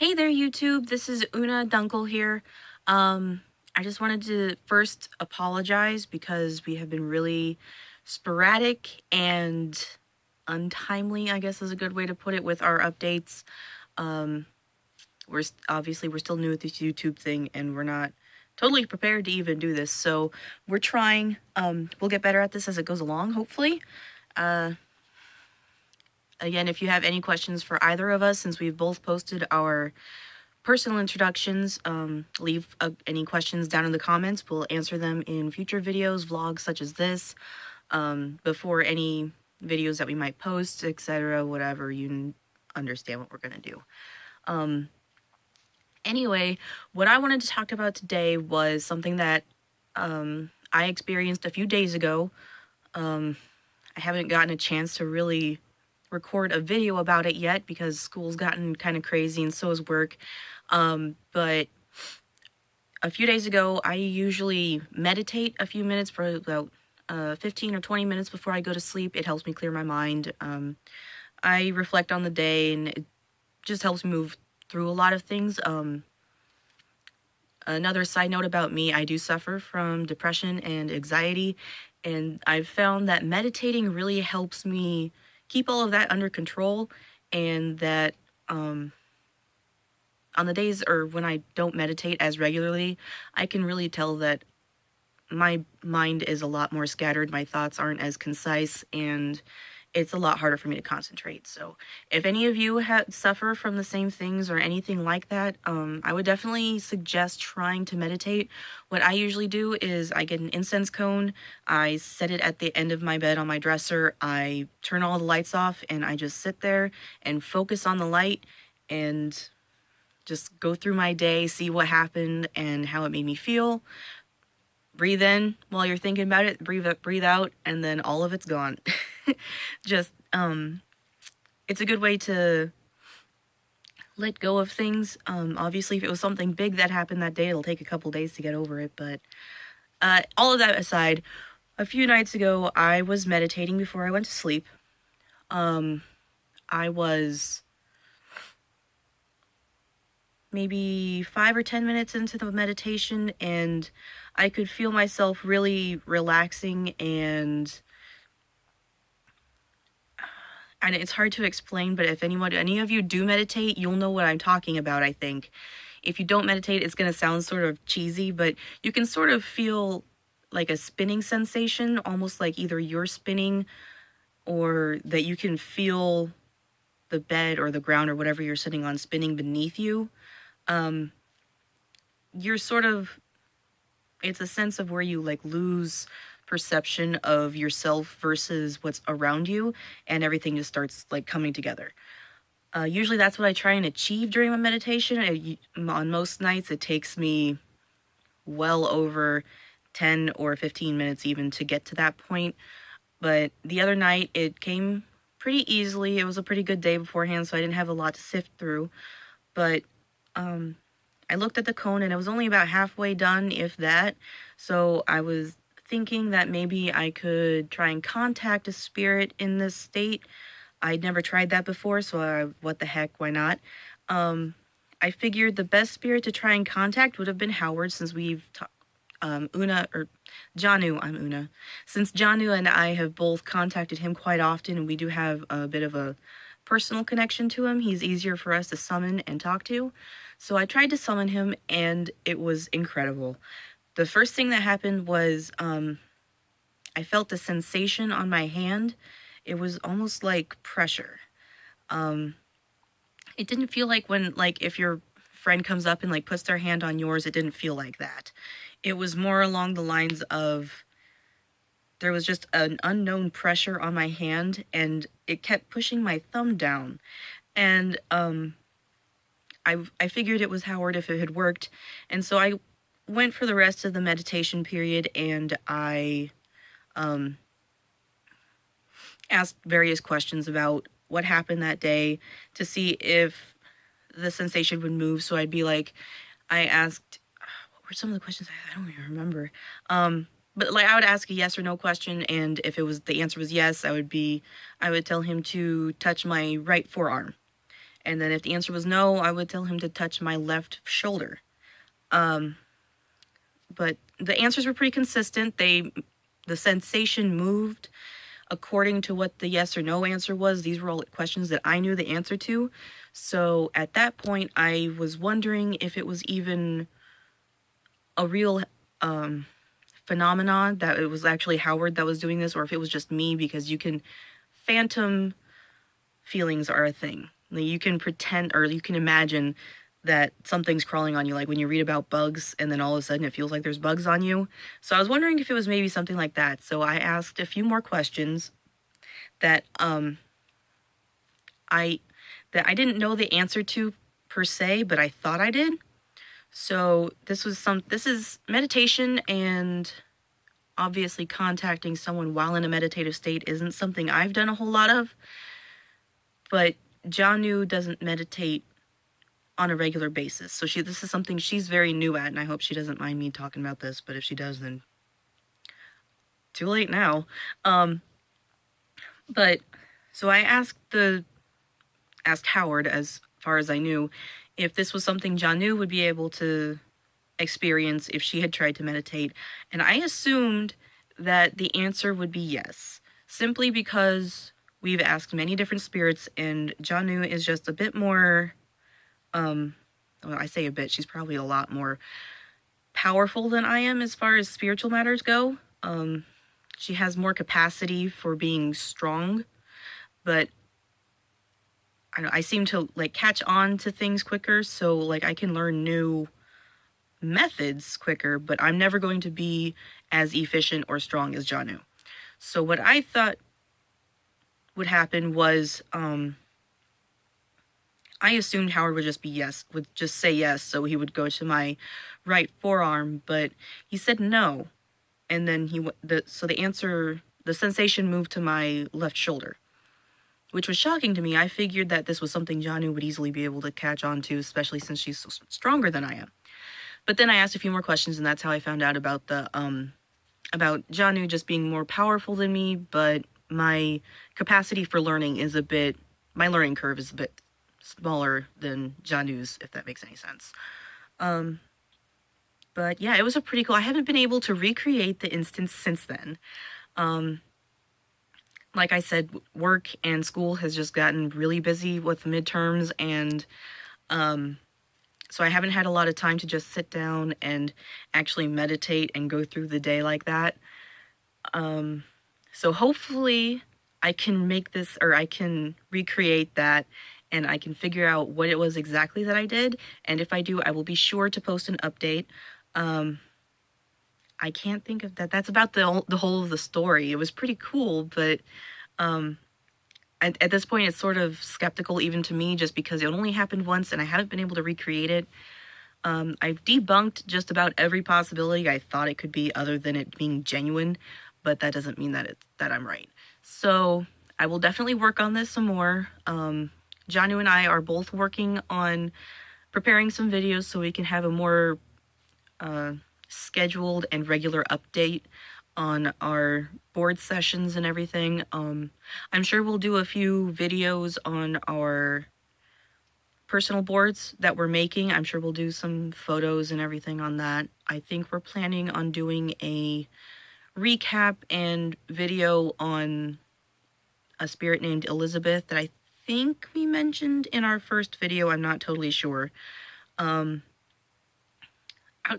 Hey there, YouTube. This is Euna Dunkel here. I just wanted to first apologize because we have been really sporadic and untimely, I guess is a good way to put it, with our updates. We're still new at this YouTube thing, and we're not totally prepared to even do this. So we're trying. We'll get better at this as it goes along, hopefully. Again, if you have any questions for either of us, since we've both posted our personal introductions, leave any questions down in the comments. We'll answer them in future videos, vlogs such as this, before any videos that we might post, etc., whatever. You understand what we're going to do. Anyway, what I wanted to talk about today was something that I experienced a few days ago. I haven't gotten a chance to really record a video about it yet because school's gotten kind of crazy and so has work. But a few days ago, I usually meditate a few minutes for about 15 or 20 minutes before I go to sleep. It helps me clear my mind. I reflect on the day, and it just helps me move through a lot of things. Another side note about me, I do suffer from depression and anxiety, and I've found that meditating really helps me keep all of that under control, and that on the days or when I don't meditate as regularly, I can really tell that my mind is a lot more scattered, my thoughts aren't as concise, and it's a lot harder for me to concentrate. So if any of you suffer from the same things or anything like that, I would definitely suggest trying to meditate. What I usually do is I get an incense cone, I set it at the end of my bed on my dresser, I turn all the lights off, and I just sit there and focus on the light and just go through my day, see what happened and how it made me feel. Breathe in while you're thinking about it, breathe out, and then all of it's gone. Just, it's a good way to let go of things. Obviously, if it was something big that happened that day, it'll take a couple days to get over it. But all of that aside, a few nights ago, I was meditating before I went to sleep. I was maybe 5 or 10 minutes into the meditation, and I could feel myself really relaxing, and it's hard to explain, but if any of you do meditate, you'll know what I'm talking about, I think. If you don't meditate, it's going to sound sort of cheesy, but you can sort of feel like a spinning sensation, almost like either you're spinning or that you can feel the bed or the ground or whatever you're sitting on spinning beneath you. You're sort of, it's a sense of where you like lose perception of yourself versus what's around you, and everything just starts like coming together. Usually that's what I try and achieve during my meditation. On most nights it takes me well over 10 or 15 minutes even to get to that point, but the other night it came pretty easily. It was a pretty good day beforehand, so I didn't have a lot to sift through, but I looked at the cone and it was only about halfway done, if that. So I was thinking that maybe I could try and contact a spirit in this state. I'd never tried that before, so what the heck, why not? I figured the best spirit to try and contact would have been Howard, since we've Janu, I'm Euna. Since Janu and I have both contacted him quite often, and we do have a bit of a personal connection to him, he's easier for us to summon and talk to. So I tried to summon him, and it was incredible. The first thing that happened was I felt a sensation on my hand. It was almost like pressure. It didn't feel like when, like, if your friend comes up and like puts their hand on yours, it didn't feel like that. It was more along the lines of there was just an unknown pressure on my hand, and it kept pushing my thumb down. And I figured it was Howard if it had worked. And so I went for the rest of the meditation period, and I asked various questions about what happened that day to see if the sensation would move. So I'd be like, I asked, what were some of the questions? I don't even remember. But like I would ask a yes or no question, and if the answer was yes, I would tell him to touch my right forearm. And then if the answer was no, I would tell him to touch my left shoulder. But the answers were pretty consistent. The sensation moved according to what the yes or no answer was. These were all questions that I knew the answer to. So at that point, I was wondering if it was even a real phenomenon, that it was actually Howard that was doing this, or if it was just me, because phantom feelings are a thing. Like, you can pretend, or you can imagine that something's crawling on you, like when you read about bugs and then all of a sudden it feels like there's bugs on you. So I was wondering if it was maybe something like that. So I asked a few more questions that I didn't know the answer to per se, but I thought I did. So this is meditation, and obviously contacting someone while in a meditative state isn't something I've done a whole lot of. But Janu doesn't meditate on a regular basis. So this is something she's very new at, and I hope she doesn't mind me talking about this, but if she does, then too late now. But so I asked Howard, as far as I knew, if this was something Janu would be able to experience if she had tried to meditate, and I assumed that the answer would be yes, simply because we've asked many different spirits, and Janu is just a bit more, well, I say a bit, she's probably a lot more powerful than I am as far as spiritual matters go. She has more capacity for being strong, but I seem to like catch on to things quicker, so like I can learn new methods quicker, but I'm never going to be as efficient or strong as Janu. So what I thought would happen was, I assumed Howard would just say yes, so he would go to my right forearm, but he said no, and then the sensation moved to my left shoulder, which was shocking to me. I figured that this was something Janu would easily be able to catch on to, especially since she's so stronger than I am. But then I asked a few more questions, and that's how I found out about about Janu just being more powerful than me, but my capacity for learning my learning curve is a bit smaller than Janu's, if that makes any sense. But yeah, it was a pretty cool. I haven't been able to recreate the instance since then. Like I said, work and school has just gotten really busy with midterms, and so I haven't had a lot of time to just sit down and actually meditate and go through the day like that. So hopefully I can make this, or I can recreate that, and I can figure out what it was exactly that I did. And if I do, I will be sure to post an update. I can't think of that. That's about the whole of the story. It was pretty cool, but at this point, it's sort of skeptical even to me, just because it only happened once and I haven't been able to recreate it. I've debunked just about every possibility I thought it could be, other than it being genuine, but that doesn't mean that I'm right. So I will definitely work on this some more. Janu and I are both working on preparing some videos so we can have a more scheduled and regular update on our board sessions and everything. I'm sure we'll do a few videos on our personal boards that we're making. I'm sure we'll do some photos and everything on that. I think we're planning on doing a recap and video on a spirit named Elizabeth that I think we mentioned in our first video. I'm not totally sure.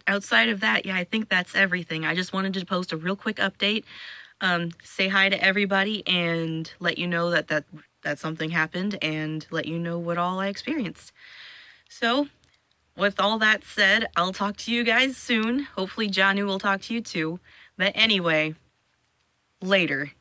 Outside of that, yeah, I think that's everything. I just wanted to post a real quick update, say hi to everybody, and let you know that something happened, and let you know what all I experienced. So, with all that said, I'll talk to you guys soon. Hopefully Janu will talk to you too. But anyway, later.